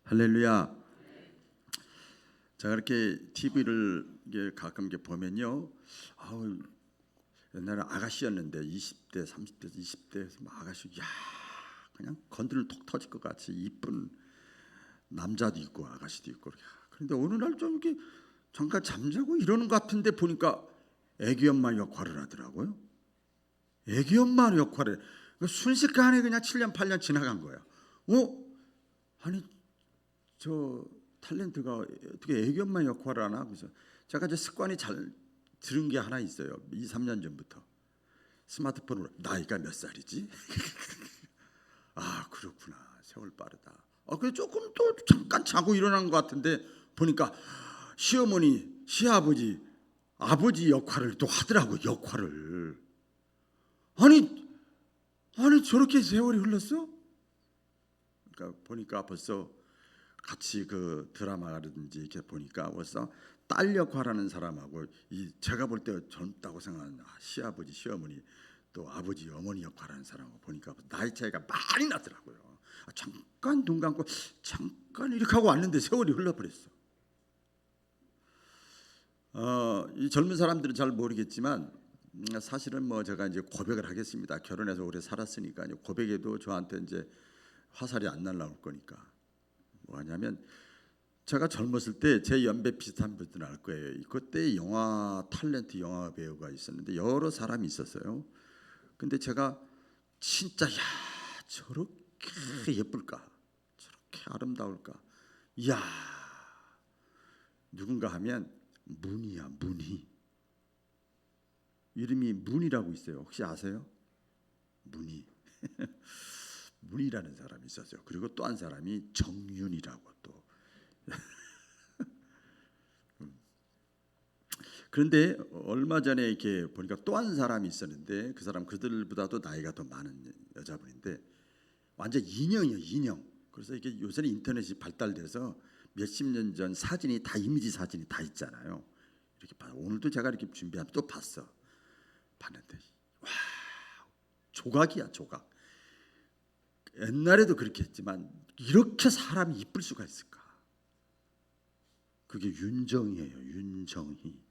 할렐루야. 제가 이렇게 TV를 가끔 이렇게 보면요, 옛날에 아가씨였는데 20대, 30대, 20대에서 아가씨, 야, 그냥 건드리면 톡 터질 것 같이 이쁜 남자도 있고 아가씨도 있고. 그런데 어느 날 좀 이렇게 잠깐 잠자고 이러는 것 같은데 보니까 애기 엄마 역할을 하더라고요. 애기 엄마 역할을 순식간에 그냥 7년 8년 지나간 거야. 아니 저 탤런트가 어떻게 애기 엄마 역할을 하나? 그래서 제가 이제 습관이 잘 들은 게 하나 있어요. 2, 3년 전부터 스마트폰으로 나이가 몇 살이지? 아 그렇구나. 세월 빠르다. 그래 조금 또 잠깐 자고 일어난 것 같은데 보니까 시어머니, 시아버지, 아버지 역할을 또 하더라고. 역할을. 아니 저렇게 세월이 흘렀어? 그러니까 보니까 벌써 같이 그 드라마라든지 이렇게 보니까 벌써 딸 역할하는 사람하고 이 제가 볼 때 젊다고 생각하는 시아버지, 시어머니 또 아버지, 어머니 역할하는 사람하고 보니까 나이 차이가 많이 나더라고요. 잠깐 눈 감고 잠깐 이렇게 하고 왔는데 세월이 흘러버렸어. 이 젊은 사람들은 잘 모르겠지만 사실은 뭐 제가 이제 고백을 하겠습니다. 결혼해서 오래 살았으니까 고백해도 저한테 이제 화살이 안 날라올 거니까. 뭐냐면 제가 젊었을 때 제 연배 비슷한 분들은 알 거예요. 그때 영화 탤런트 영화 배우가 있었는데 여러 사람이 있었어요. 근데 제가 진짜 야 저렇게 예쁠까, 저렇게 아름다울까, 야 누군가 하면 문이야 문이. 이름이 문이라고 있어요. 혹시 아세요? 문이. 문이라는 사람이 있었어요. 그리고 또 한 사람이 정윤이라고 또. 그런데 얼마 전에 이렇게 보니까 또 한 사람이 있었는데 그 사람 그들보다도 나이가 더 많은 여자분인데 완전 인형이에요, 인형. 그래서 이게 요새는 인터넷이 발달돼서 몇십 년 전 사진이 다 이미지 사진이 다 있잖아요. 이렇게 봐. 오늘도 제가 이렇게 준비하면 또 봤는데 와 조각이야 조각. 옛날에도 그렇게 했지만 이렇게 사람이 이쁠 수가 있을까? 그게 윤정이에요. 윤정희.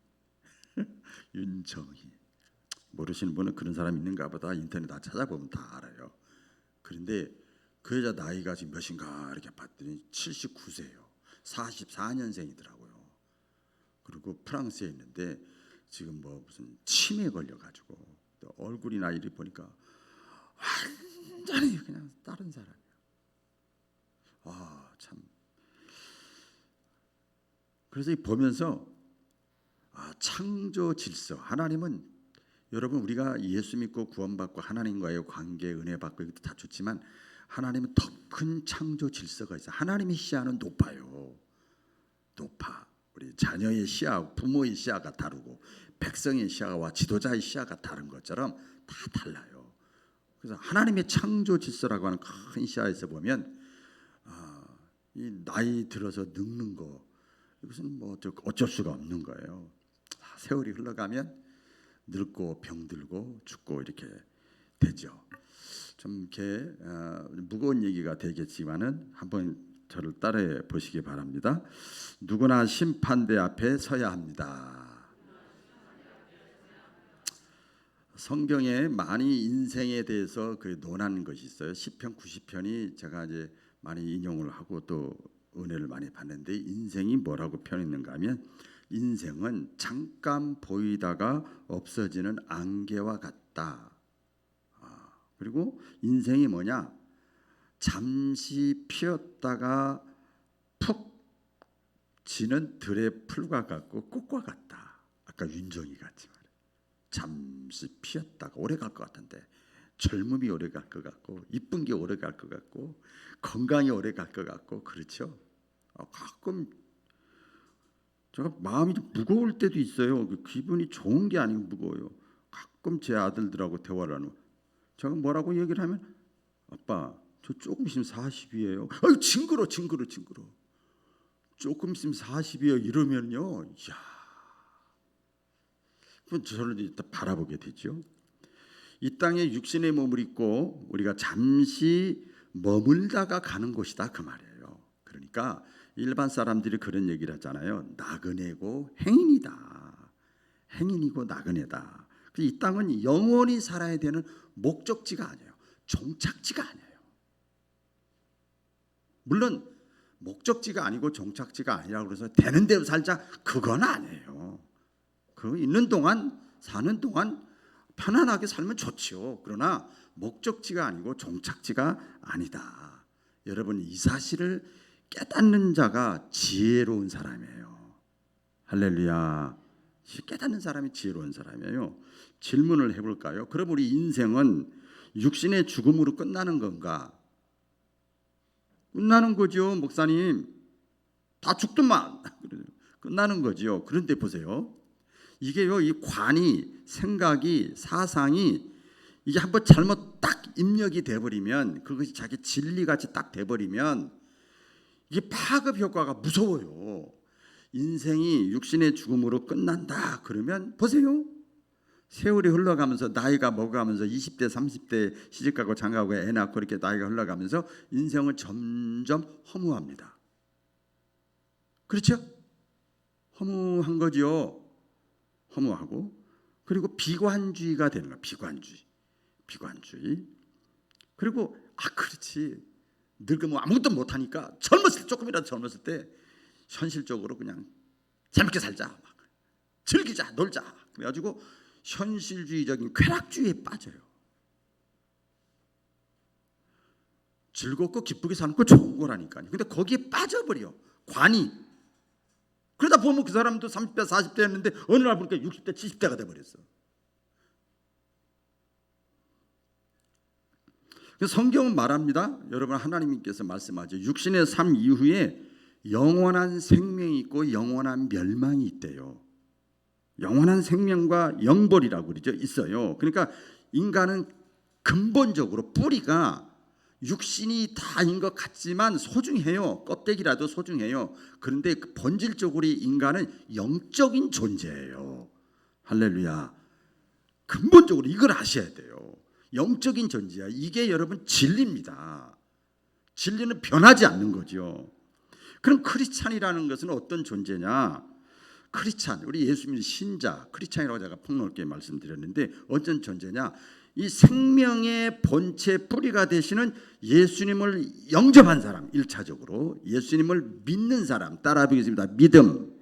윤정희. 모르시는 분은 그런 사람 있는가 보다 인터넷 다 찾아보면 다 알아요. 그런데 그 여자 나이가 지금 몇인가 이렇게 봤더니 79세예요. 44년생이더라고요. 그리고 프랑스에 있는데 지금 뭐 무슨 치매에 걸려가지고 얼굴이나 이리 보니까 완전히 그냥 다른 사람이에요. 참. 그래서 보면서 창조 질서. 하나님은 여러분 우리가 예수 믿고 구원받고 하나님과의 관계 은혜 받고 이것도 다 좋지만 하나님은 더 큰 창조 질서가 있어요. 하나님의 시야는 높아요. 높아. 우리 자녀의 시야, 부모의 시야가 다르고 백성의 시야와 지도자의 시야가 다른 것처럼 다 달라요. 그래서 하나님의 창조 질서라고 하는 큰 시야에서 보면 이 나이 들어서 늙는 거 이것은 뭐 어쩔 수가 없는 거예요. 세월이 흘러가면 늙고 병들고 죽고 이렇게 되죠. 좀 이렇게 무거운 얘기가 되겠지만은 한번 저를 따라해 보시기 바랍니다. 누구나 심판대 앞에 서야 합니다. 성경에 많이 인생에 대해서 논하는 것이 있어요. 시편 90편이 제가 이제 많이 인용을 하고 또 은혜를 많이 받는데 인생이 뭐라고 표현했는가 하면 인생은 잠깐 보이다가 없어지는 안개와 같다. 그리고 인생이 뭐냐? 잠시 피었다가 푹 지는 들의 풀과 같고 꽃과 같다. 아까 윤정이 같이 말해. 잠시 피었다가 오래 갈 것 같은데 젊음이 오래 갈 것 같고 이쁜 게 오래 갈 것 같고 건강이 오래 갈 것 같고 그렇죠. 가끔 제가 마음이 좀 무거울 때도 있어요. 기분이 좋은 게 아니고 무거워요. 가끔 제 아들들하고 대화를 하는 제가 뭐라고 얘기를 하면 아빠 저 조금 있으면 40이에요. 아유 징그러. 조금 있으면 40이에요. 이러면요. 이야. 저를 일단 바라보게 되죠. 이 땅에 육신의 몸을 입고 우리가 잠시 머물다가 가는 곳이다 그 말이에요. 그러니까 일반 사람들이 그런 얘기를 하잖아요. 나그네고 행인이다. 행인이고 나그네다. 이 땅은 영원히 살아야 되는 목적지가 아니에요. 종착지가 아니에요. 물론 목적지가 아니고 종착지가 아니라고 그래서 되는 대로 살자, 그건 아니에요. 그 있는 동안, 사는 동안 편안하게 살면 좋지요. 그러나 목적지가 아니고 종착지가 아니다. 여러분, 이 사실을 깨닫는 자가 지혜로운 사람이에요. 할렐루야. 깨닫는 사람이 지혜로운 사람이에요. 질문을 해볼까요? 그럼 우리 인생은 육신의 죽음으로 끝나는 건가? 끝나는 거죠, 목사님. 다 죽더만. 끝나는 거죠. 그런데 보세요. 이게요, 이 관이, 생각이, 사상이 이게 한번 잘못 딱 입력이 돼버리면, 그것이 자기 진리같이 딱 돼버리면 이게 파급 효과가 무서워요. 인생이 육신의 죽음으로 끝난다 그러면 보세요. 세월이 흘러가면서 나이가 먹어가면서 20대 30대 시집가고 장가가고 애 낳고 이렇게 나이가 흘러가면서 인생은 점점 허무합니다. 그렇죠? 허무한 거죠. 허무하고, 그리고 비관주의가 되는 거야. 비관주의. 그리고 그렇지, 늙으면 아무것도 못하니까 젊었을 때, 조금이라도 젊었을 때 현실적으로 그냥 재밌게 살자, 막 즐기자, 놀자. 그래가지고 현실주의적인 쾌락주의에 빠져요. 즐겁고 기쁘게 사는 거 좋은 거라니까요. 근데 거기에 빠져버려, 관이. 그러다 보면 그 사람도 30대 40대였는데 어느 날 보니까 60대 70대가 돼버렸어. 성경은 말합니다. 여러분, 하나님께서 말씀하죠. 육신의 삶 이후에 영원한 생명이 있고 영원한 멸망이 있대요. 영원한 생명과 영벌이라고 그러죠. 있어요. 그러니까 인간은 근본적으로 뿌리가 육신이 다인 것 같지만 소중해요. 껍데기라도 소중해요. 그런데 본질적으로 인간은 영적인 존재예요. 할렐루야. 근본적으로 이걸 아셔야 돼요. 영적인 존재야. 이게 여러분 진리입니다. 진리는 변하지 않는 거죠. 그럼 크리스찬이라는 것은 어떤 존재냐? 크리스찬, 우리 예수 믿는 신자, 크리스찬이라고 제가 폭넓게 말씀드렸는데 어떤 존재냐? 이 생명의 본체 뿌리가 되시는 예수님을 영접한 사람, 1차적으로 예수님을 믿는 사람, 따라 보겠습니다. 믿음.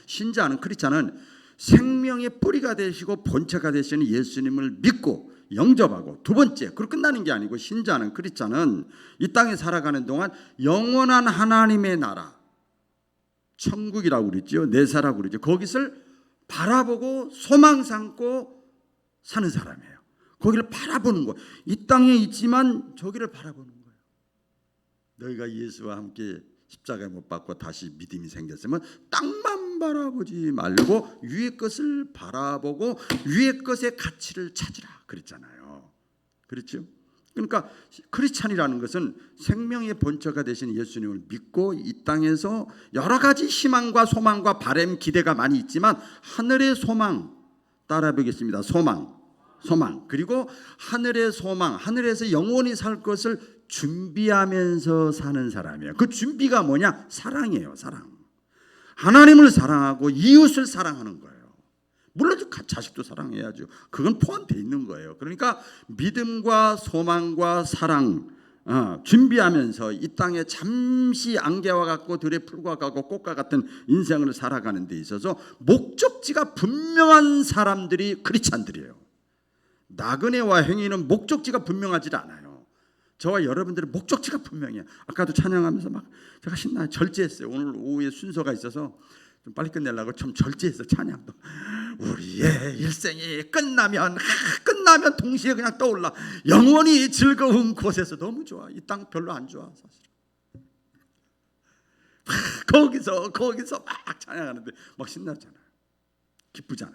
신자는, 크리스찬은 생명의 뿌리가 되시고 본체가 되시는 예수님을 믿고 영접하고, 두 번째, 그걸 끝나는 게 아니고 신자는, 크리스찬은 이 땅에 살아가는 동안 영원한 하나님의 나라, 천국이라고 그랬죠. 내사라고 그러죠. 거기를 바라보고 소망 삼고 사는 사람이에요. 거기를 바라보는 거예요. 이 땅에 있지만 저기를 바라보는 거예요. 너희가 예수와 함께 십자가에 못 박고 다시 믿음이 생겼으면 땅만 바라보지 말고 위의 것을 바라보고 위의 것의 가치를 찾으라 그랬잖아요. 그렇죠? 그러니까 크리스찬이라는 것은 생명의 본처가 되신 예수님을 믿고 이 땅에서 여러 가지 희망과 소망과 바람, 기대가 많이 있지만 하늘의 소망, 따라 보겠습니다. 소망. 그리고 하늘의 소망, 하늘에서 영원히 살 것을 준비하면서 사는 사람이에요. 그 준비가 뭐냐? 사랑이에요. 사랑. 하나님을 사랑하고 이웃을 사랑하는 거예요. 물론 자식도 사랑해야죠. 그건 포함되어 있는 거예요. 그러니까 믿음과 소망과 사랑 준비하면서 이 땅에 잠시 안개와 같고 들의 풀과 같고 꽃과 같은 인생을 살아가는 데 있어서 목적지가 분명한 사람들이 크리스찬들이에요. 나그네와 행인은 목적지가 분명하지 않아요. 저와 여러분들은 목적지가 분명해요. 아까도 찬양하면서 막 제가 신나요. 절제했어요. 오늘 오후에 순서가 있어서 좀 빨리 끝내려고 좀 절제했어. 찬양도 우리의 일생이 끝나면 동시에 그냥 떠올라 영원히 즐거운 곳에서. 너무 좋아. 이 땅 별로 안 좋아 사실. 거기서 막 찬양하는데 막 신나잖아요. 기쁘잖아.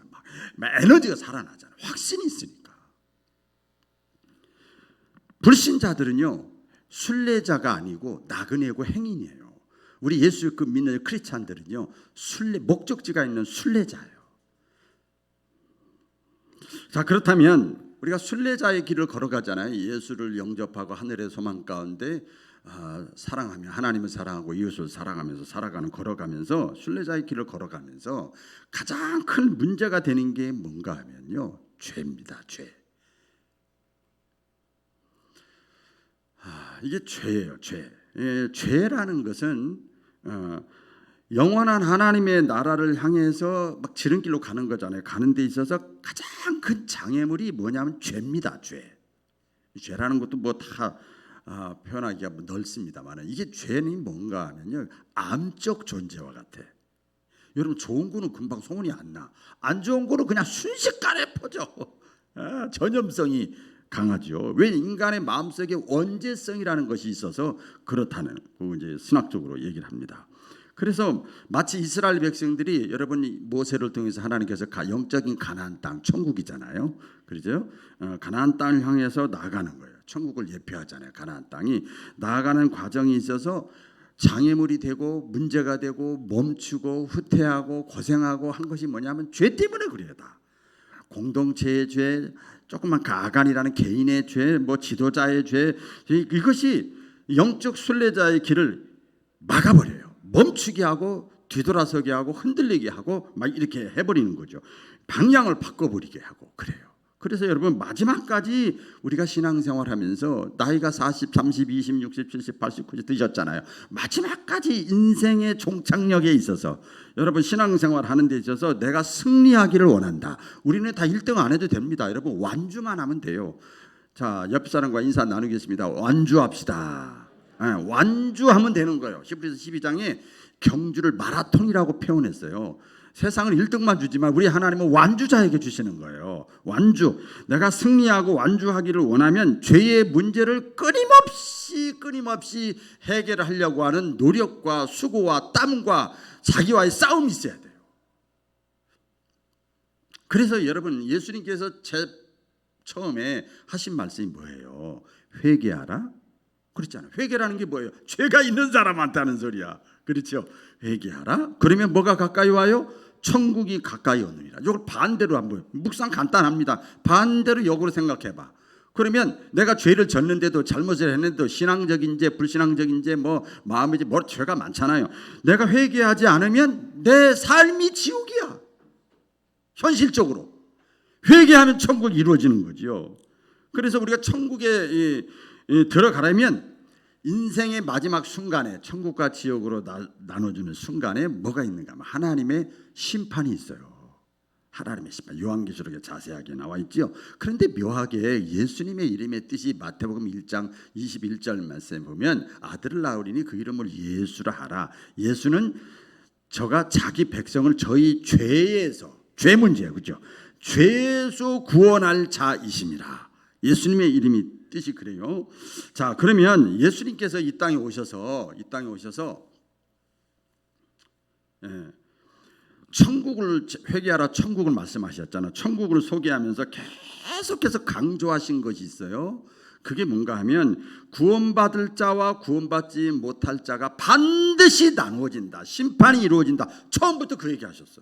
막 에너지가 살아나잖아. 확신이 있으니까. 불신자들은요, 순례자가 아니고 나그네고 행인이에요. 우리 예수 믿는 크리스찬들은요, 목적지가 있는 순례자예요. 자, 그렇다면 우리가 순례자의 길을 걸어가잖아요. 예수를 영접하고 하늘의 소망 가운데 사랑하며 하나님을 사랑하고 이웃을 사랑하면서 걸어가면서 순례자의 길을 걸어가면서 가장 큰 문제가 되는 게 뭔가 하면요, 죄입니다. 죄. 이게 죄예요. 죄. 죄라는 것은 영원한 하나님의 나라를 향해서 막 지름길로 가는 거잖아요. 가는 데 있어서 가장 큰 장애물이 뭐냐면 죄입니다. 죄. 죄라는 것도 뭐 다 표현하기가 넓습니다만, 이게 죄는 뭔가 하면요, 암적 존재와 같아. 여러분, 좋은 거는 금방 소문이 안 나. 안 좋은 거는 그냥 순식간에 퍼져. 전염성이 강하죠. 왜? 인간의 마음속에 원죄성이라는 것이 있어서 그렇다는, 이제 신학적으로 얘기를 합니다. 그래서 마치 이스라엘 백성들이, 여러분이 모세를 통해서 하나님께서 영적인 가나안 땅, 천국이잖아요. 그렇죠? 가나안 땅을 향해서 나아가는 거예요. 천국을 예표하잖아요. 가나안 땅이 나아가는 과정이 있어서 장애물이 되고 문제가 되고 멈추고 후퇴하고 고생하고 한 것이 뭐냐면 죄 때문에 그래요. 다 공동체의 죄, 조그만 아간이라는 개인의 죄, 뭐 지도자의 죄, 이것이 영적 순례자의 길을 막아버려요. 멈추게 하고 뒤돌아서게 하고 흔들리게 하고 막 이렇게 해버리는 거죠. 방향을 바꿔버리게 하고 그래요. 그래서 여러분, 마지막까지 우리가 신앙생활하면서 나이가 40, 30, 20, 60, 70, 80, 90 드셨잖아요. 마지막까지 인생의 종착역에 있어서 여러분, 신앙생활 하는 데 있어서 내가 승리하기를 원한다. 우리는 다 1등 안 해도 됩니다. 여러분, 완주만 하면 돼요. 자, 옆 사람과 인사 나누겠습니다. 완주합시다. 완주하면 되는 거예요. 히브리서 12장에 경주를 마라톤이라고 표현했어요. 세상을 1등만 주지만 우리 하나님은 완주자에게 주시는 거예요. 완주. 내가 승리하고 완주하기를 원하면 죄의 문제를 끊임없이 해결하려고 하는 노력과 수고와 땀과 자기와의 싸움이 있어야 돼요. 그래서 여러분, 예수님께서 처음에 하신 말씀이 뭐예요? 회개하라. 그렇잖아요. 회개라는 게 뭐예요? 죄가 있는 사람한테 하는 소리야. 그렇죠? 회개하라. 그러면 뭐가 가까이 와요? 천국이 가까이 오느니라. 이걸 반대로 한번, 묵상 간단합니다. 반대로 역으로 생각해봐. 그러면 내가 죄를 졌는데도, 잘못을 했는데도, 신앙적인지 불신앙적인지 뭐 마음이지 뭐 죄가 많잖아요. 내가 회개하지 않으면 내 삶이 지옥이야. 현실적으로 회개하면 천국이 이루어지는 거죠. 그래서 우리가 천국에 들어가려면 인생의 마지막 순간에, 천국과 지옥으로 나눠주는 순간에 뭐가 있는가 하면 하나님의 심판이 있어요. 하나님의 심판, 요한계시록에 자세하게 나와 있죠. 그런데 묘하게 예수님의 이름의 뜻이 마태복음 1장 21절 말씀에 보면, 아들을 낳으리니 그 이름을 예수라 하라. 예수는 저가 자기 백성을 저희 죄에서, 죄 문제예요, 그렇죠? 죄에서 구원할 자이심이라. 예수님의 이름이 뜻이 그래요. 자, 그러면 예수님께서 이 땅에 오셔서 천국을 회개하라, 천국을 말씀하셨잖아요. 천국을 소개하면서 계속해서 강조하신 것이 있어요. 그게 뭔가 하면 구원받을 자와 구원받지 못할 자가 반드시 나누어진다. 심판이 이루어진다. 처음부터 그 얘기하셨어.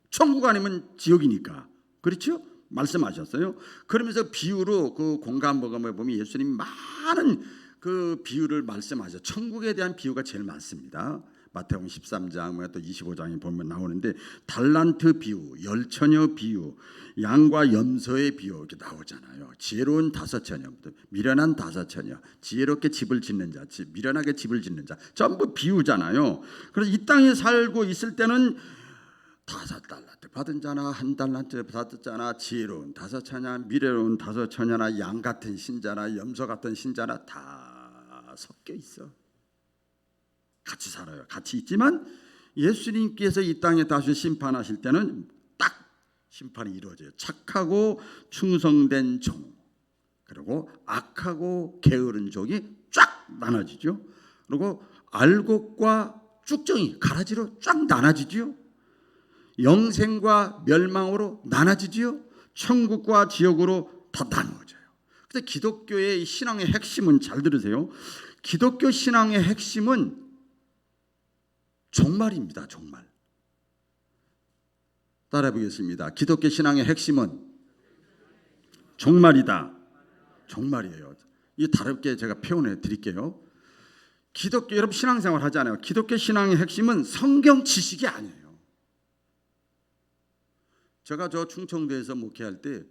천국 아니면 지옥이니까. 그렇죠? 말씀하셨어요. 그러면서 비유로 그 공감복음에 보면 예수님이 많은 그 비유를 말씀하셔. 천국에 대한 비유가 제일 많습니다. 마태복음 13장, 또 25장에 보면 나오는데, 달란트 비유, 열처녀 비유, 양과 염소의 비유 이렇게 나오잖아요. 지혜로운 5처녀, 미련한 5처녀, 지혜롭게 집을 짓는 자, 미련하게 집을 짓는 자, 전부 비유잖아요. 그래서 이 땅에 살고 있을 때는 5달란트 받은 자나 1달란트 받은 자나, 지혜로운 5처녀, 미래로운 5처녀나, 양 같은 신자나 염소 같은 신자나 다 섞여 있어. 같이 살아요. 같이 있지만 예수님께서 이 땅에 다시 심판하실 때는 딱 심판이 이루어져요. 착하고 충성된 종, 그리고 악하고 게으른 종이 쫙 나눠지죠. 그리고 알곡과 쭉정이 가라지로 쫙 나눠지죠. 영생과 멸망으로 나눠지지요. 천국과 지옥으로 다 나누어져요. 그래서 기독교의 신앙의 핵심은, 잘 들으세요, 기독교 신앙의 핵심은 종말입니다. 종말. 따라해 보겠습니다. 기독교 신앙의 핵심은 종말이다. 종말이에요. 이 다르게 제가 표현해 드릴게요. 기독교 여러분 신앙생활 하잖아요. 기독교 신앙의 핵심은 성경 지식이 아니에요. 제가 저 충청도에서 목회할 때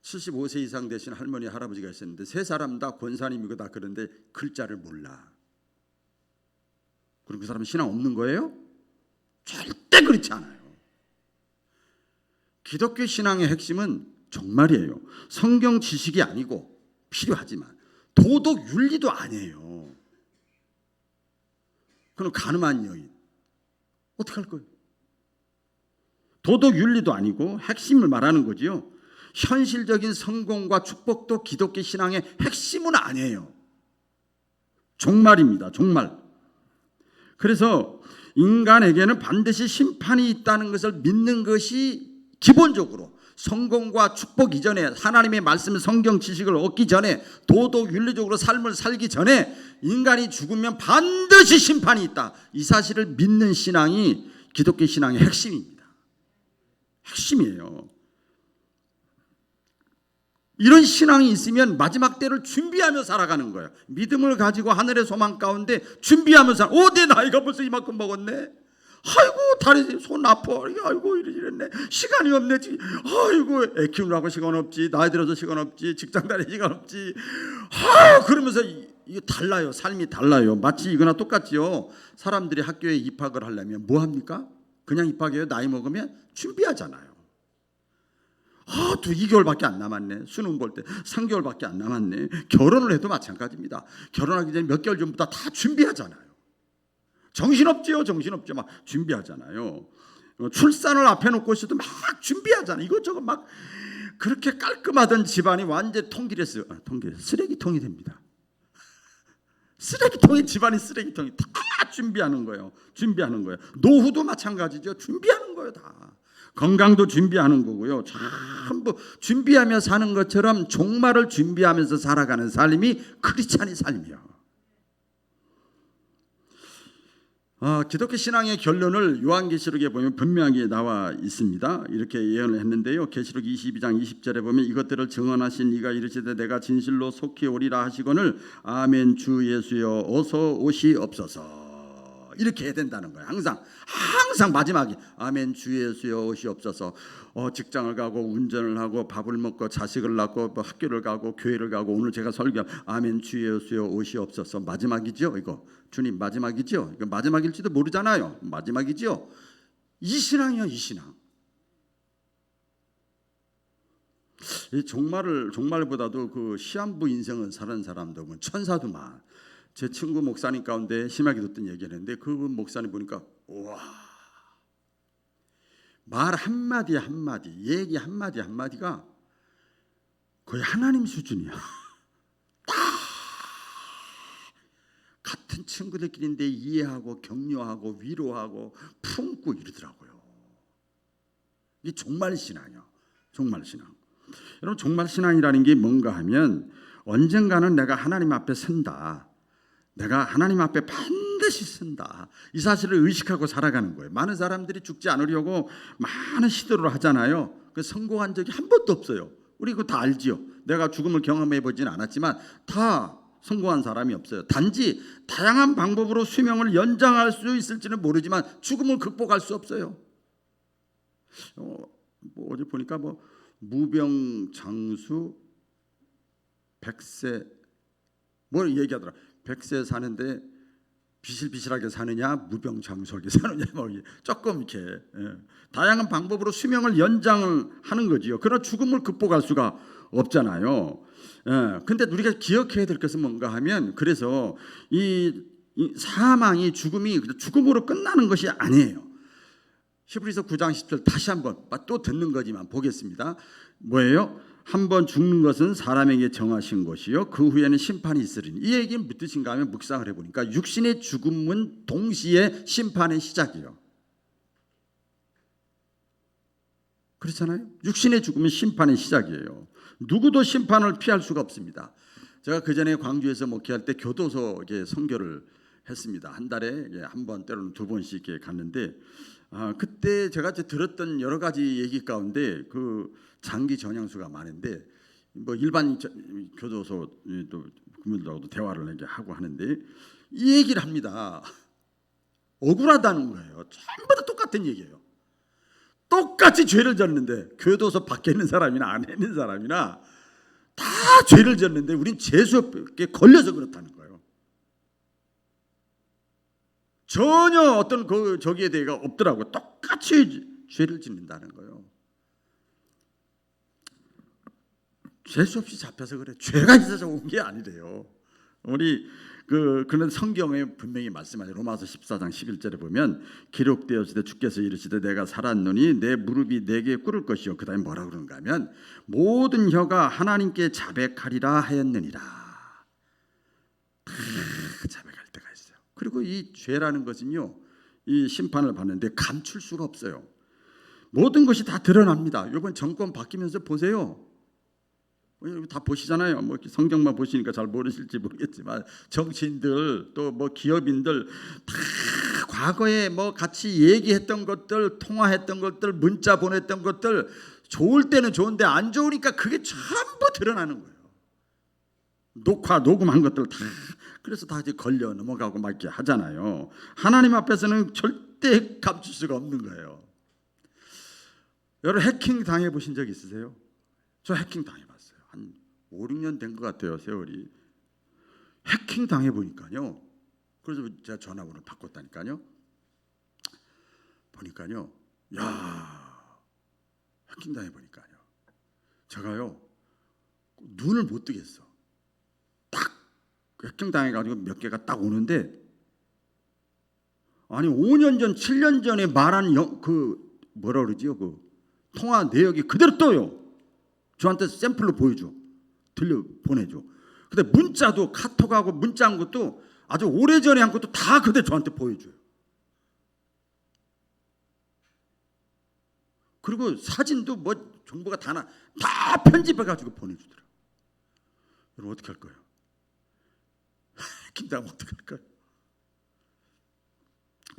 75세 이상 되신 할머니 할아버지가 있었는데 세 사람 다 권사님이고 다 그런데 글자를 몰라. 그럼 그 사람은 신앙 없는 거예요? 절대 그렇지 않아요. 기독교 신앙의 핵심은 정말이에요. 성경 지식이 아니고 필요하지만 도덕 윤리도 아니에요. 그럼 가늠한 여인 어떻게 할 거예요? 도덕 윤리도 아니고 핵심을 말하는 거지요. 현실적인 성공과 축복도 기독교 신앙의 핵심은 아니에요. 종말입니다. 종말. 그래서 인간에게는 반드시 심판이 있다는 것을 믿는 것이 기본적으로 성공과 축복 이전에 하나님의 말씀 성경 지식을 얻기 전에 도덕 윤리적으로 삶을 살기 전에 인간이 죽으면 반드시 심판이 있다. 이 사실을 믿는 신앙이 기독교 신앙의 핵심입니다. 핵심이에요. 이런 신앙이 있으면 마지막 때를 준비하며 살아가는 거예요. 믿음을 가지고 하늘의 소망 가운데 준비하며 내 나이가 벌써 이만큼 먹었네. 아이고 다리 손 아파. 아이고 이랬네. 시간이 없네. 아이고 애 키우느라고 시간 없지. 나이 들어서 시간 없지. 직장 다닐 시간 없지. 그러면서 이게 달라요. 삶이 달라요. 마치 이거나 똑같지요. 사람들이 학교에 입학을 하려면 뭐 합니까? 그냥 입학해요. 나이 먹으면 준비하잖아요. 2개월밖에 안 남았네. 수능 볼 때 3개월밖에 안 남았네. 결혼을 해도 마찬가지입니다. 결혼하기 전에 몇 개월 전부터 다 준비하잖아요. 정신없지요. 정신없죠. 막 준비하잖아요. 출산을 앞에 놓고 있어도 막 준비하잖아요. 이것저것 막 그렇게 깔끔하던 집안이 완전 통일했어요. 쓰레기통이 됩니다. 쓰레기통이 집안이 쓰레기통이 다 준비하는 거예요. 준비하는 거예요. 노후도 마찬가지죠. 준비하는 거예요. 다. 건강도 준비하는 거고요. 전부 준비하며 사는 것처럼 종말을 준비하면서 살아가는 삶이 크리스찬의 삶이요. 기독교 신앙의 결론을 요한계시록에 보면 분명하게 나와 있습니다. 이렇게 예언을 했는데요. 계시록 22장 20절에 보면 이것들을 증언하신 이가 이르시되 내가 진실로 속히 오리라 하시거늘 아멘 주 예수여 어서 오시옵소서. 이렇게 해야 된다는 거예요. 항상 마지막에 아멘 주 예수여 오시옵소서. 직장을 가고 운전을 하고 밥을 먹고 자식을 낳고 학교를 가고 교회를 가고 오늘 제가 설교 아멘 주 예수여 오시옵소서. 마지막이죠. 이거 주님 마지막이죠. 이거 마지막일지도 모르잖아요. 마지막이죠. 이 신앙이요. 이 신앙. 이 종말보다도 그 시한부 인생을 사는 사람도 천사도 많. 제 친구 목사님 가운데 심하게 듣던 얘기를 했는데 그 목사님 보니까 우와 말 한마디 한마디 얘기 한마디 한마디가 거의 하나님 수준이야. 다 같은 친구들끼리인데 이해하고 격려하고 위로하고 품고 이러더라고요. 이게 종말 신앙이요. 종말 신앙. 여러분 종말 신앙이라는 게 뭔가 하면 언젠가는 내가 하나님 앞에 선다. 내가 하나님 앞에 반드시 선다. 이 사실을 의식하고 살아가는 거예요. 많은 사람들이 죽지 않으려고 많은 시도를 하잖아요. 그 성공한 적이 한 번도 없어요. 우리 그거 다 알지요. 내가 죽음을 경험해 보지는 않았지만 다 성공한 사람이 없어요. 단지 다양한 방법으로 수명을 연장할 수 있을지는 모르지만 죽음을 극복할 수 없어요. 어제 보니까 무병장수 100세 얘기하더라. 100세 사는데 비실비실하게 사느냐 무병장수하게 사느냐 조금 이렇게 다양한 방법으로 수명을 연장을 하는 거지요. 그러나 죽음을 극복할 수가 없잖아요. 근데 우리가 기억해야 될 것은 뭔가 하면 그래서 이 사망이 죽음이 죽음으로 끝나는 것이 아니에요. 히브리서 9장 10절 다시 한번 또 듣는 거지만 보겠습니다. 뭐예요? 한번 죽는 것은 사람에게 정하신 것이요 그 후에는 심판이 있으리니. 이 얘기는 무슨 뜻인가 하면 묵상을 해보니까 육신의 죽음은 동시에 심판의 시작이에요. 그렇잖아요. 육신의 죽음은 심판의 시작이에요. 누구도 심판을 피할 수가 없습니다. 제가 그전에 광주에서 목회할 때 교도소에 선교를 했습니다. 한 달에 한 번 때로는 두 번씩 이렇게 갔는데 그때 제가 들었던 여러 가지 얘기 가운데 그 장기 전향수가 많은데 일반 교도소도 그분들하고도 대화를 이렇게 하고 하는데 이 얘기를 합니다. 억울하다는 거예요. 전부 다 똑같은 얘기예요. 똑같이 죄를 졌는데 교도소 밖에 있는 사람이나 안에 있는 사람이나 다 죄를 졌는데 우린 재수없게 걸려서 그렇다는 거예요. 전혀 어떤 저기에 대해가 없더라고. 똑같이 죄를 짓는다는 거예요. 재수없이 잡혀서 그래. 죄가 있어서 온 게 아니래요. 우리 그런 성경에 분명히 말씀하죠. 로마서 14장 11절에 보면 기록되었을 때 주께서 이르시되 내가 살았노니 내 무릎이 내게 꿇을 것이요. 그다음에 뭐라 그런가 하면 모든 혀가 하나님께 자백하리라 하였느니라. 자백할 때가 있어요. 그리고 이 죄라는 것은요, 이 심판을 받는데 감출 수가 없어요. 모든 것이 다 드러납니다. 이번 정권 바뀌면서 보세요. 다 보시잖아요. 뭐 성경만 보시니까 잘 모르실지 모르겠지만 정치인들 또 뭐 기업인들 다 과거에 뭐 같이 얘기했던 것들, 통화했던 것들, 문자 보냈던 것들 좋을 때는 좋은데 안 좋으니까 그게 전부 드러나는 거예요. 녹음한 것들 다. 그래서 다 이제 걸려 넘어가고 막 이렇게 하잖아요. 하나님 앞에서는 절대 감출 수가 없는 거예요. 여러분 해킹 당해 보신 적 있으세요? 저 해킹 당해봤어요. 한 5, 6년 된 것 같아요. 세월이. 해킹 당해보니까요. 그래서 제가 전화번호 바꿨다니까요. 보니까요. 야, 해킹 당해보니까요. 제가요. 눈을 못 뜨겠어. 딱 해킹 당해가지고 몇 개가 딱 오는데 아니 5년 전, 7년 전에 말한 뭐라 그러지요? 그 통화 내역이 그대로 떠요. 저한테 샘플로 보내줘. 근데 문자도 카톡하고 문자한 것도 아주 오래전에 한 것도 다 그대로 저한테 보여줘요. 그리고 사진도 뭐 정보가 다 편집해가지고 보내주더라고요. 여러분 어떻게 할 거예요? 김당 어떻게 할까요?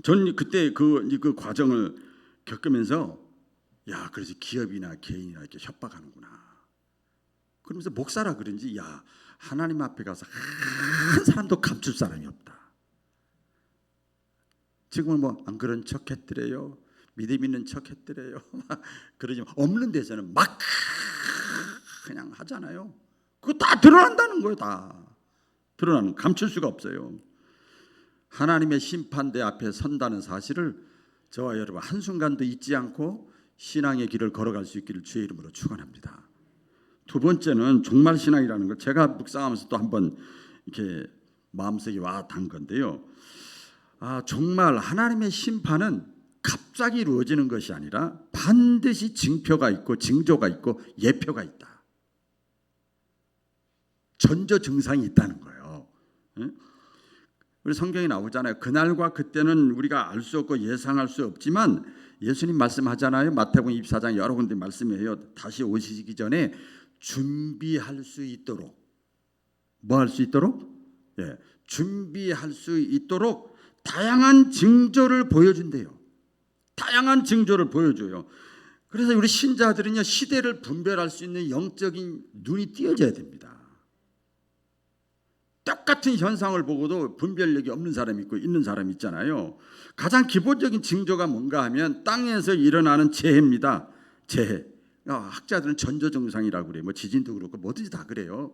전 그때 그 과정을 겪으면서 야, 그래서 기업이나 개인이나 이렇게 협박하는구나. 그러면서 목사라 그런지 야, 하나님 앞에 가서 한 사람도 감출 사람이 없다. 지금은 뭐 안 그런 척 했더래요. 믿음 있는 척 했더래요. 그러지만 없는 데서는 막 그냥 하잖아요. 그거 다 드러난다는 거예요. 다 드러나는, 감출 수가 없어요. 하나님의 심판대 앞에 선다는 사실을 저와 여러분 한순간도 잊지 않고 신앙의 길을 걸어갈 수 있기를 주의 이름으로 축원합니다. 두 번째는 종말 신앙이라는 걸 제가 묵상하면서 또 한번 이렇게 마음속에 와 닿은 건데요. 정말 하나님의 심판은 갑자기 이루어지는 것이 아니라 반드시 징표가 있고 징조가 있고 예표가 있다. 전조 증상이 있다는 거예요. 우리 성경에 나오잖아요. 그날과 그때는 우리가 알 수 없고 예상할 수 없지만 예수님 말씀하잖아요. 마태복음 24장 여러 군데 말씀해요. 다시 오시기 전에 준비할 수 있도록, 뭐 할 수 있도록? 예, 준비할 수 있도록 다양한 징조를 보여준대요. 다양한 징조를 보여줘요. 그래서 우리 신자들은요, 시대를 분별할 수 있는 영적인 눈이 띄어져야 됩니다. 똑같은 현상을 보고도 분별력이 없는 사람이 있고 있는 사람이 있잖아요. 가장 기본적인 징조가 뭔가 하면 땅에서 일어나는 재해입니다. 재해. 학자들은 전조증상이라고 그래요. 뭐 지진도 그렇고 뭐든지 다 그래요.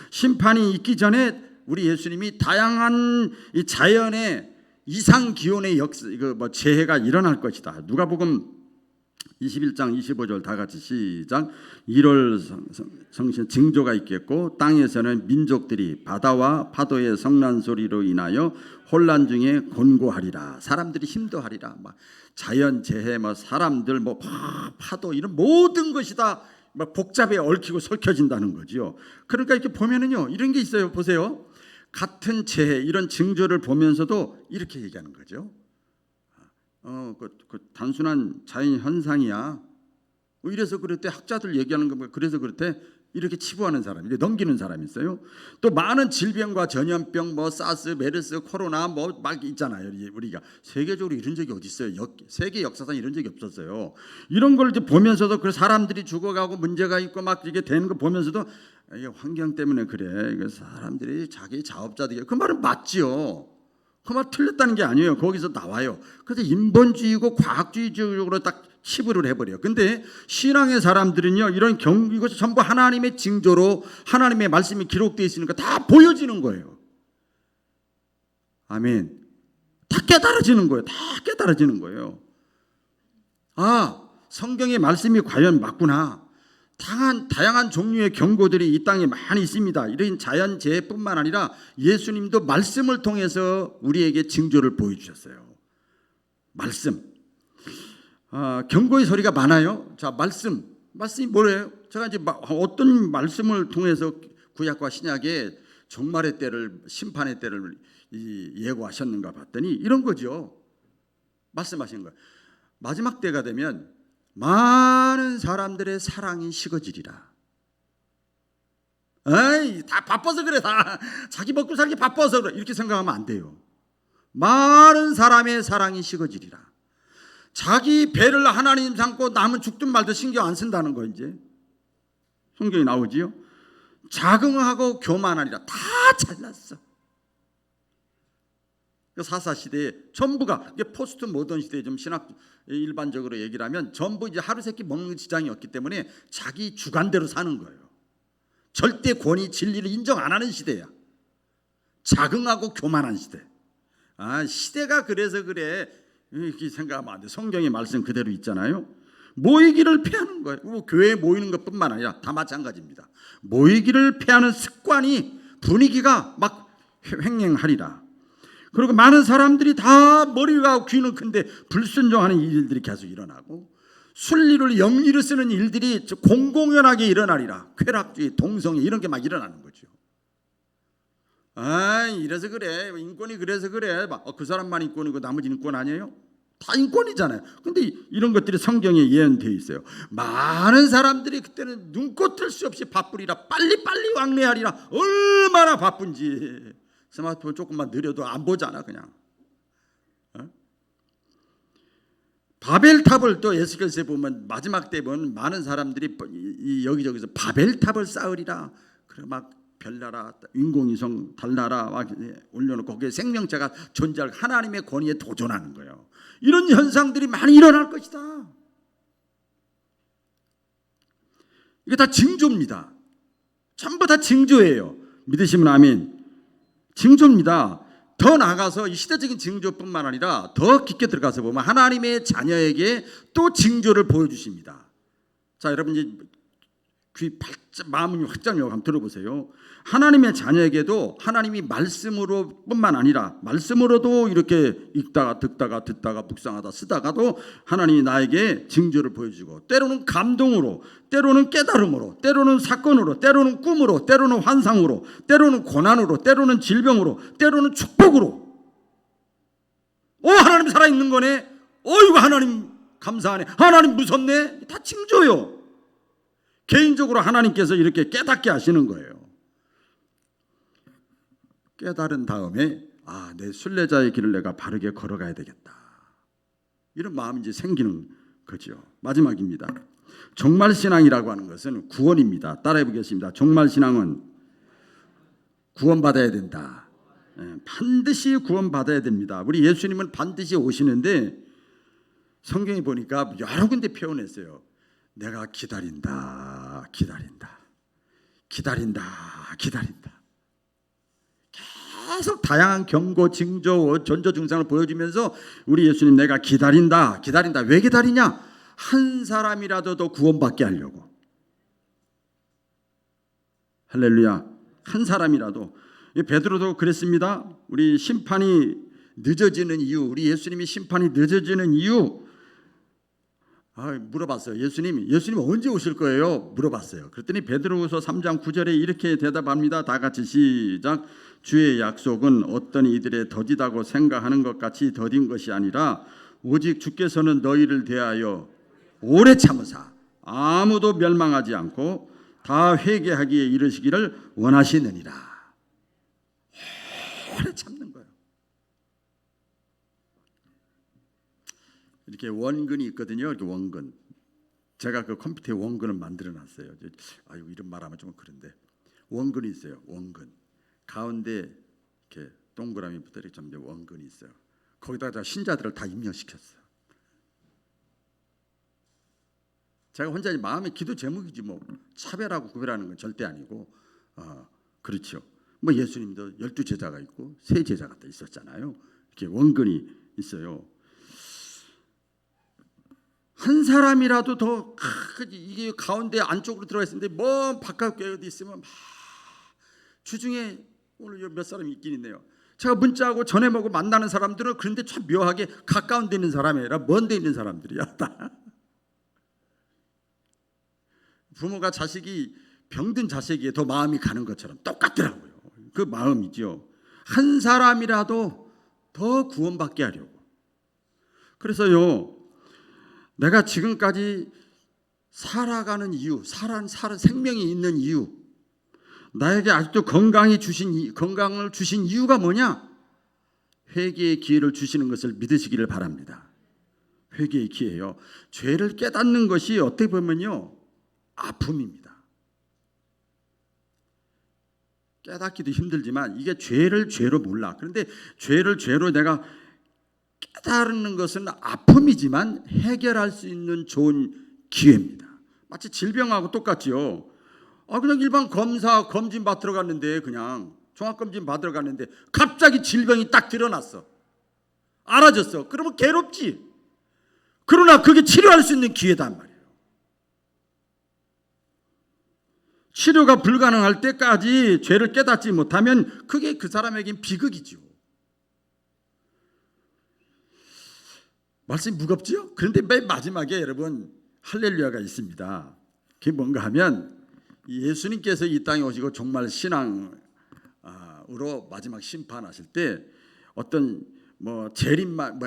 심판이 있기 전에 우리 예수님이 다양한 이 자연의 이상 기온의 재해가 일어날 것이다. 누가복음 21장 25절 다 같이 시작. 1월 성신 징조가 있겠고 땅에서는 민족들이 바다와 파도의 성난 소리로 인하여 혼란 중에 곤고하리라. 사람들이 힘도하리라. 막 자연 재해, 사람들, 파도 이런 모든 것이 다 복잡해 얽히고 설켜진다는 거지요. 그러니까 이렇게 보면은요, 이런 게 있어요. 보세요. 같은 재해 이런 징조를 보면서도 이렇게 얘기하는 거죠. 단순한 자연 현상이야. 이래서 그랬대. 학자들 얘기하는 거 그래서 그렇대. 이렇게 치부하는 사람, 이렇게 넘기는 사람이 있어요. 또 많은 질병과 전염병, 사스, 메르스, 코로나 막 있잖아요. 우리가 세계적으로 이런 적이 어디 있어요? 세계 역사상 이런 적이 없었어요. 이런 걸 이제 보면서도 그 사람들이 죽어가고 문제가 있고 막 이게 되는 거 보면서도 이게 환경 때문에 그래. 이거 사람들이 자기 자업자득이야. 그 말은 맞지요. 그 말 틀렸다는 게 아니에요. 거기서 나와요. 그래서 인본주의고 과학주의적으로 딱 치부를 해버려요. 근데 신앙의 사람들은요, 이런 이것이 전부 하나님의 징조로 하나님의 말씀이 기록되어 있으니까 다 보여지는 거예요. 아멘. 다 깨달아지는 거예요. 다 깨달아지는 거예요. 아, 성경의 말씀이 과연 맞구나. 다양한 종류의 경고들이 이 땅에 많이 있습니다. 이런 자연재해뿐만 아니라 예수님도 말씀을 통해서 우리에게 징조를 보여주셨어요. 말씀. 경고의 소리가 많아요. 자, 말씀이 뭐예요? 제가 이제 어떤 말씀을 통해서 구약과 신약에 종말의 때를, 심판의 때를 예고하셨는가 봤더니 이런 거죠. 말씀하신 거예요. 마지막 때가 되면 많은 사람들의 사랑이 식어지리라. 에이, 다 바빠서 그래. 다 자기 먹고 살기 바빠서 그래. 이렇게 생각하면 안 돼요. 많은 사람의 사랑이 식어지리라. 자기 배를 하나님 삼고 남은 죽든 말든 신경 안 쓴다는 거 이제 성경에 나오지요. 자긍하고 교만하리라. 다 잘났어. 사사시대에 전부가, 이게 포스트 모던 시대에 좀 신학 일반적으로 얘기를 하면 전부 이제 하루 세끼 먹는 지장이 없기 때문에 자기 주관대로 사는 거예요. 절대 권위 진리를 인정 안 하는 시대야. 자긍하고 교만한 시대. 시대가 그래서 그래. 이렇게 생각하면 안 돼. 성경의 말씀 그대로 있잖아요. 모이기를 피하는 거예요. 교회에 모이는 것뿐만 아니라 다 마찬가지입니다. 모이기를 피하는 습관이 분위기가 막 횡행하리라. 그리고 많은 사람들이 다 머리가 귀는 큰데 불순종하는 일들이 계속 일어나고, 순리를 영리를 쓰는 일들이 공공연하게 일어나리라. 쾌락주의, 동성애 이런 게 막 일어나는 거죠. 이래서 그래. 인권이 그래서 그래. 그 사람만 인권이고 나머지는 인권 아니에요? 다 인권이잖아요. 근데 이런 것들이 성경에 예언되어 있어요. 많은 사람들이 그때는 눈꽃 뜰 수 없이 바쁘리라. 빨리빨리 왕래하리라. 얼마나 바쁜지. 스마트폰 조금만 느려도 안 보잖아 그냥. 바벨탑을 또 에스겔서에 보면 마지막 때 보면 많은 사람들이 여기저기서 바벨탑을 쌓으리라. 그래 막 별나라, 인공위성, 달나라 막 올려놓고 거기에 생명체가 존재할 하나님의 권위에 도전하는 거예요. 이런 현상들이 많이 일어날 것이다. 이게 다 징조입니다. 전부 다 징조예요. 믿으시면 아멘. 징조입니다. 더 나아가서 이 시대적인 징조뿐만 아니라 더 깊게 들어가서 보면 하나님의 자녀에게 또 징조를 보여주십니다. 자, 여러분 이제 마음이 확 열려 한번 들어보세요. 하나님의 자녀에게도 하나님이 말씀으로 뿐만 아니라 말씀으로도 이렇게 읽다가 듣다가 묵상하다 쓰다가도 하나님이 나에게 징조를 보여주고, 때로는 감동으로, 때로는 깨달음으로, 때로는 사건으로, 때로는 꿈으로, 때로는 환상으로, 때로는 고난으로, 때로는 질병으로, 때로는 축복으로. 하나님 살아있는 거네. 이거 하나님 감사하네. 하나님 무섭네. 다 징조요. 개인적으로 하나님께서 이렇게 깨닫게 하시는 거예요. 깨달은 다음에 내 순례자의 길을 내가 바르게 걸어가야 되겠다. 이런 마음이 이제 생기는 거죠. 마지막입니다. 종말신앙이라고 하는 것은 구원입니다. 따라해 보겠습니다. 종말신앙은 구원받아야 된다. 반드시 구원받아야 됩니다. 우리 예수님은 반드시 오시는데 성경에 보니까 여러 군데 표현했어요. 내가 기다린다. 계속 다양한 경고, 징조, 전조 증상을 보여주면서 우리 예수님 내가 기다린다. 왜 기다리냐? 한 사람이라도 더 구원받게 하려고. 할렐루야. 한 사람이라도. 베드로도 그랬습니다. 우리 심판이 늦어지는 이유, 우리 예수님이 심판이 늦어지는 이유 물어봤어요. 예수님 언제 오실 거예요? 물어봤어요. 그랬더니 베드로후서 3장 9절에 이렇게 대답합니다. 다 같이 시작. 주의 약속은 어떤 이들의 더디다고 생각하는 것 같이 더딘 것이 아니라 오직 주께서는 너희를 대하여 오래 참으사 아무도 멸망하지 않고 다 회개하기에 이르시기를 원하시느니라. 오래 참는 거예요. 이렇게 원근이 있거든요. 이렇게 원근. 제가 그 컴퓨터에 원근을 만들어 놨어요. 이런 말하면 좀 그런데 원근이 있어요. 원근 가운데 이렇게 동그라미 붙어 이렇게 점점 원근이 있어요. 거기다가 신자들을 다 입력시켰어요. 제가 혼자 마음의 기도 제목이지 뭐 차별하고 구별하는 건 절대 아니고 그렇죠. 뭐 예수님도 12제자가 있고 세 제자가 또 있었잖아요. 이렇게 원근이 있어요. 한 사람이라도 더 이게 가운데 안쪽으로 들어가 있는데 뭐 바깥에 어디 있으면 막 주중에 오늘 몇 사람이 있긴 있네요. 제가 문자하고 전화하고 만나는 사람들은 그런데 참 묘하게 가까운 데 있는 사람이 아니라 먼 데 있는 사람들이야. 부모가 자식이 병든 자식에게 더 마음이 가는 것처럼 똑같더라고요. 그 마음이죠. 한 사람이라도 더 구원받게 하려고. 그래서요, 내가 지금까지 살아가는 이유, 살아 생명이 있는 이유, 나에게 아직도 건강을 주신 이유가 뭐냐? 회개의 기회를 주시는 것을 믿으시기를 바랍니다. 회개의 기회요. 죄를 깨닫는 것이 어떻게 보면요, 아픔입니다. 깨닫기도 힘들지만 이게 죄를 죄로 몰라. 그런데 죄를 죄로 내가 깨달는 것은 아픔이지만 해결할 수 있는 좋은 기회입니다. 마치 질병하고 똑같지요. 그냥 일반 검진 받으러 갔는데 그냥 종합검진 받으러 갔는데 갑자기 질병이 딱 드러났어. 알아졌어. 그러면 괴롭지. 그러나 그게 치료할 수 있는 기회단 말이에요. 치료가 불가능할 때까지 죄를 깨닫지 못하면 그게 그 사람에겐 비극이죠. 말씀이 무겁죠? 그런데 맨 마지막에 여러분 할렐루야가 있습니다. 그게 뭔가 하면 예수님께서 이 땅에 오시고 정말 신앙으로 마지막 심판하실 때 어떤 뭐 재림만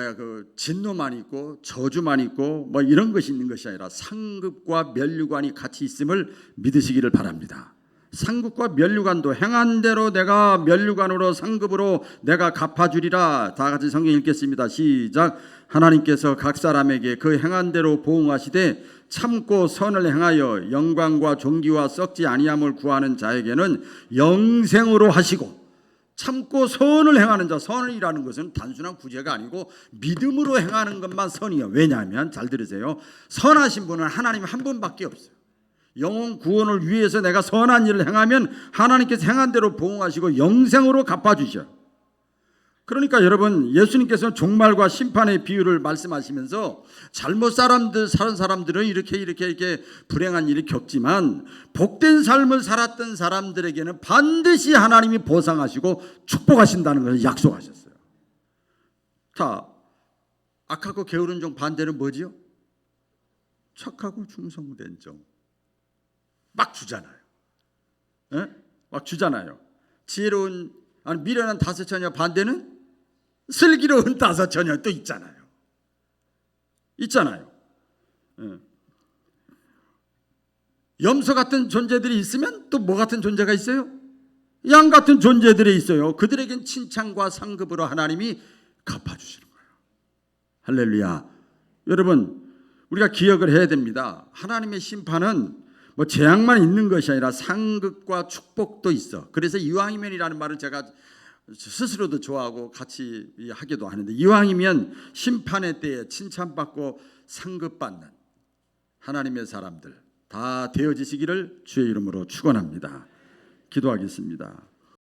진노만 있고 저주만 있고 뭐 이런 것이 있는 것이 아니라 상급과 면류관이 같이 있음을 믿으시기를 바랍니다. 상급과 면류관도 행한 대로 내가 면류관으로 상급으로 내가 갚아주리라. 다 같이 성경 읽겠습니다. 시작. 하나님께서 각 사람에게 그 행한 대로 보응하시되 참고 선을 행하여 영광과 존귀와 썩지 아니함을 구하는 자에게는 영생으로 하시고. 참고 선을 행하는 자, 선이라는 것은 단순한 구제가 아니고 믿음으로 행하는 것만 선이에요. 왜냐하면 잘 들으세요. 선하신 분은 하나님 한 분밖에 없어요. 영혼 구원을 위해서 내가 선한 일을 행하면 하나님께서 행한 대로 보응하시고 영생으로 갚아주셔. 그러니까 여러분, 예수님께서는 종말과 심판의 비유를 말씀하시면서 잘못 사는 사람들은 이렇게 불행한 일이 겪지만 복된 삶을 살았던 사람들에게는 반드시 하나님이 보상하시고 축복하신다는 것을 약속하셨어요. 자, 악하고 게으른 종 반대는 뭐지요? 착하고 충성된 종. 막 주잖아요. 네? 막 주잖아요. 지혜로운 미련한 다섯 처녀 반대는 슬기로운 다섯 처녀 또 있잖아요. 염소 같은 존재들이 있으면 또 뭐 같은 존재가 있어요? 양 같은 존재들이 있어요. 그들에겐 칭찬과 상급으로 하나님이 갚아주시는 거예요. 할렐루야. 여러분, 우리가 기억을 해야 됩니다. 하나님의 심판은 뭐 재앙만 있는 것이 아니라 상급과 축복도 있어. 그래서 이왕이면이라는 말을 제가 스스로도 좋아하고 같이 하기도 하는데, 이왕이면 심판의 때에 칭찬받고 상급받는 하나님의 사람들 다 되어지시기를 주의 이름으로 축원합니다. 기도하겠습니다.